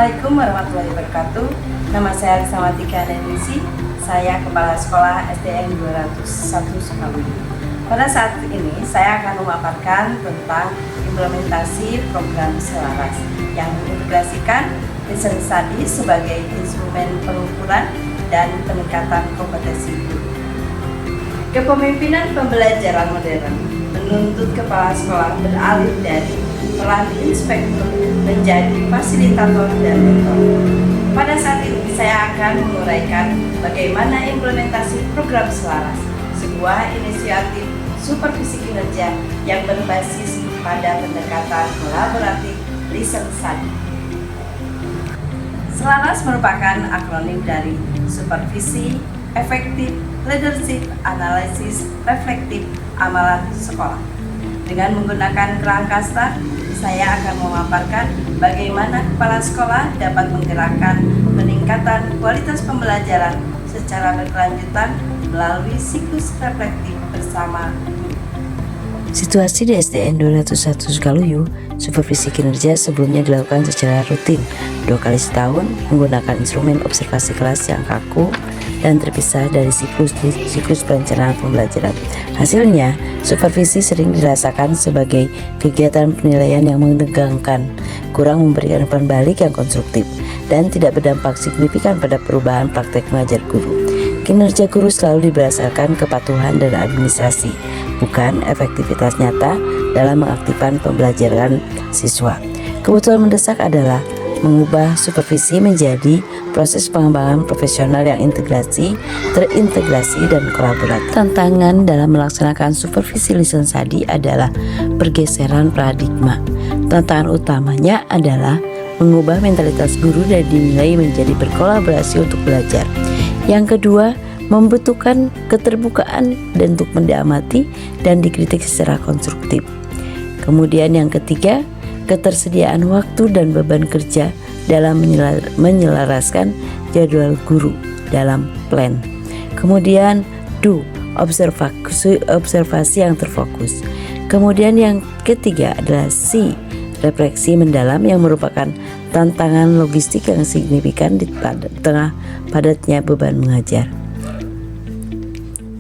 Assalamualaikum warahmatullahi wabarakatuh. Nama saya Rismawati Kanenisi. Saya Kepala Sekolah SDN 201 Sukabumi. Pada saat ini saya akan memaparkan tentang implementasi program Selaras yang mengintegrasikan Listen Study sebagai instrumen pengukuran dan peningkatan kompetensi guru. Kepemimpinan pembelajaran modern menuntut kepala sekolah beralih dari peran inspektur menjadi fasilitator dan mentor. Pada saat ini saya akan menguraikan bagaimana implementasi program Selaras, sebuah inisiatif supervisi kinerja yang berbasis pada pendekatan kolaboratif Listen Study. Selaras merupakan akronim dari Supervisi Efektif Leadership Analisis Reflektif Amalan Sekolah. Dengan menggunakan kerangka STAR, saya akan memaparkan bagaimana kepala sekolah dapat menggerakkan peningkatan kualitas pembelajaran secara berkelanjutan melalui siklus reflektif bersama. Situasi di SDN 201 Sukaluyu, supervisi kinerja sebelumnya dilakukan secara rutin 2 kali setahun menggunakan instrumen observasi kelas yang kaku dan terpisah dari siklus perencanaan pembelajaran. Hasilnya, supervisi sering dirasakan sebagai kegiatan penilaian yang menegangkan, kurang memberikan umpan balik yang konstruktif, dan tidak berdampak signifikan pada perubahan praktek mengajar guru. Kinerja guru selalu berdasarkan kepatuhan dan administrasi, bukan efektivitas nyata dalam mengaktifkan pembelajaran siswa. Kebutuhan mendesak adalah mengubah supervisi menjadi proses pengembangan profesional yang terintegrasi dan kolaboratif. Tantangan dalam melaksanakan supervisi Listen Study adalah pergeseran paradigma. Tantangan utamanya adalah mengubah mentalitas guru dari dinilai menjadi berkolaborasi untuk belajar. Yang kedua, membutuhkan keterbukaan dan untuk mendiamati dan dikritik secara konstruktif. Kemudian yang ketiga, ketersediaan waktu dan beban kerja dalam menyelaraskan jadwal guru dalam plan. Kemudian observasi yang terfokus. Kemudian yang ketiga adalah refleksi mendalam yang merupakan tantangan logistik yang signifikan di tengah padatnya beban mengajar.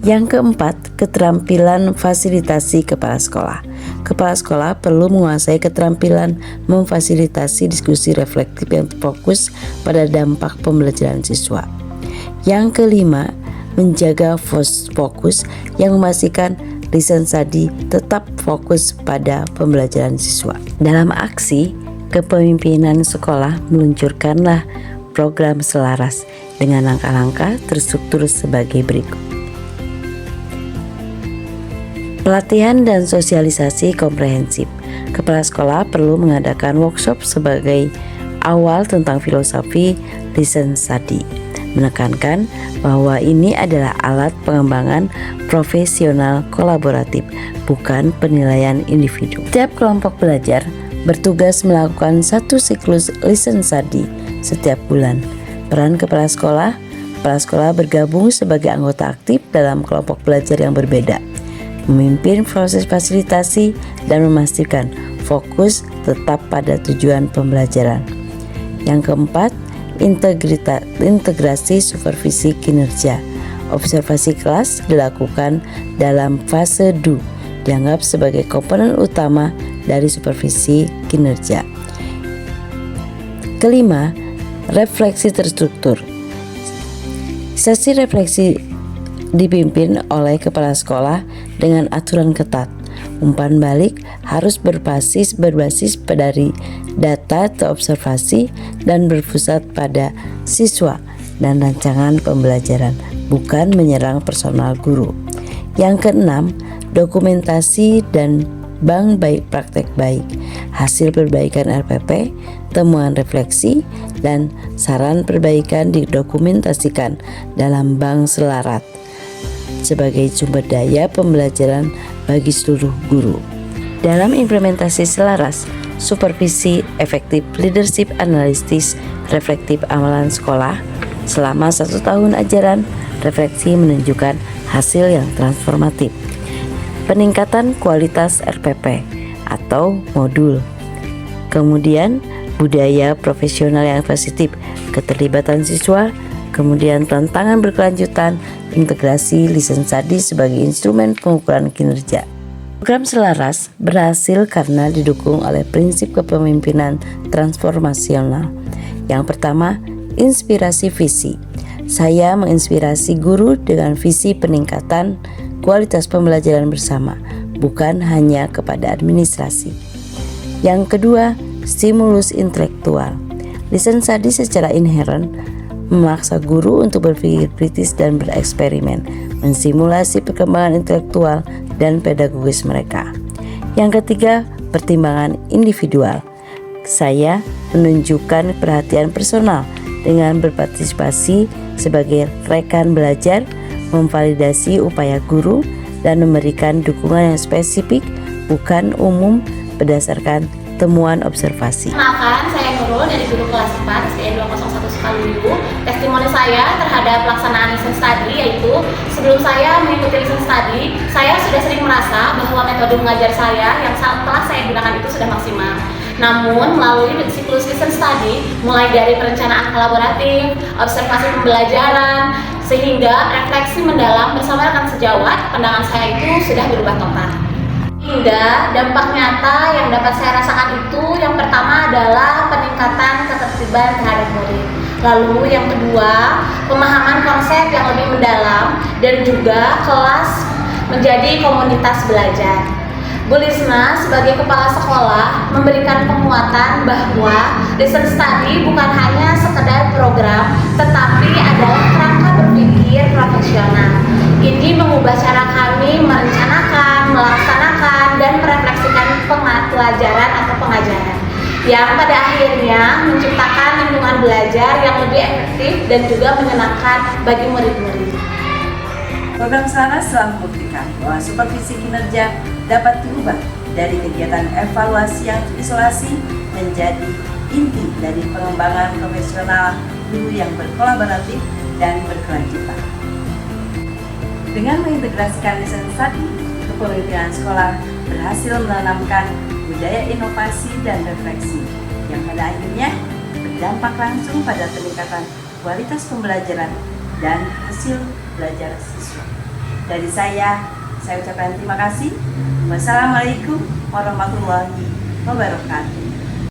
Yang keempat, keterampilan fasilitasi kepala sekolah. Kepala sekolah perlu menguasai keterampilan memfasilitasi diskusi reflektif yang fokus pada dampak pembelajaran siswa. Yang kelima, menjaga fokus yang memastikan Listen Study tetap fokus pada pembelajaran siswa. Dalam aksi, kepemimpinan sekolah meluncurkanlah program Selaras dengan langkah-langkah terstruktur sebagai berikut. Pelatihan dan sosialisasi komprehensif. Kepala sekolah perlu mengadakan workshop sebagai awal tentang filosofi Listen Study, menekankan bahwa ini adalah alat pengembangan profesional kolaboratif, bukan penilaian individu. Setiap kelompok belajar bertugas melakukan satu siklus Listen Study setiap bulan. Peran kepala sekolah bergabung sebagai anggota aktif dalam kelompok belajar yang berbeda, memimpin proses fasilitasi dan memastikan fokus tetap pada tujuan pembelajaran. Yang keempat, integrasi supervisi kinerja. Observasi kelas dilakukan dalam fase DO, dianggap sebagai komponen utama dari supervisi kinerja. Kelima, refleksi terstruktur. Sesi refleksi dipimpin oleh kepala sekolah dengan aturan ketat. Umpan balik harus berbasis dari data terobservasi dan berpusat pada siswa dan rancangan pembelajaran, bukan menyerang personal guru. Yang keenam, dokumentasi dan bank baik praktek baik, hasil perbaikan RPP, temuan refleksi, dan saran perbaikan didokumentasikan dalam bank Selaras sebagai sumber daya pembelajaran bagi seluruh guru. Dalam implementasi Selaras, supervisi efektif leadership analisis reflektif amalan sekolah selama 1 tahun ajaran, refleksi menunjukkan hasil yang transformatif. Peningkatan kualitas RPP atau modul. Kemudian budaya profesional yang positif, keterlibatan siswa, kemudian tantangan berkelanjutan, integrasi Listen Study sebagai instrumen pengukuran kinerja. Program Selaras berhasil karena didukung oleh prinsip kepemimpinan transformasional. Yang pertama, inspirasi visi. Saya menginspirasi guru dengan visi peningkatan kualitas pembelajaran bersama, bukan hanya kepada administrasi. Yang kedua, stimulus intelektual. Listen Study secara inheren memaksa guru untuk berpikir kritis dan bereksperimen, mensimulasi perkembangan intelektual dan pedagogis mereka. Yang ketiga, pertimbangan individual. Saya menunjukkan perhatian personal dengan berpartisipasi sebagai rekan belajar, memvalidasi upaya guru, dan memberikan dukungan yang spesifik, bukan umum, berdasarkan temuan observasi. Kenalkan, saya Nurul dari guru kelas 4 SDN 201 Sukaluyu. Testimoni saya terhadap pelaksanaan Listen Study yaitu sebelum saya mengikuti Listen Study, saya sudah sering merasa bahwa metode mengajar saya yang telah saya gunakan itu sudah maksimal. Namun, melalui siklus Listen Study, mulai dari perencanaan kolaboratif, observasi pembelajaran, sehingga refleksi mendalam bersama rekan sejawat, pandangan saya itu sudah berubah total. Hingga dampak nyata yang dapat saya rasakan itu yang pertama adalah peningkatan ketertiban terhadap murid. Lalu yang kedua, pemahaman konsep yang lebih mendalam dan juga kelas menjadi komunitas belajar. Bu Lisna sebagai kepala sekolah memberikan penguatan bahwa Listen Study bukan hanya sekedar program, tetapi adalah kerangka berpikir profesional. Ini mengubah cara kami merencanakan, melaksanakan, dan merefleksikan pelajaran atau pengajaran, yang pada akhirnya menciptakan lingkungan belajar yang lebih efektif dan juga menyenangkan bagi murid-murid. Program Selaras telah membuktikan bahwa supervisi kinerja dapat diubah dari kegiatan evaluasi yang isolasi menjadi inti dari pengembangan profesional guru yang berkolaboratif dan berkelanjutan. Dengan mengintegrasikan Listen Study, kepemimpinan sekolah berhasil menanamkan budaya inovasi dan refleksi yang pada akhirnya berdampak langsung pada peningkatan kualitas pembelajaran dan hasil belajar siswa. Dari saya ucapkan terima kasih. Wassalamualaikum warahmatullahi wabarakatuh.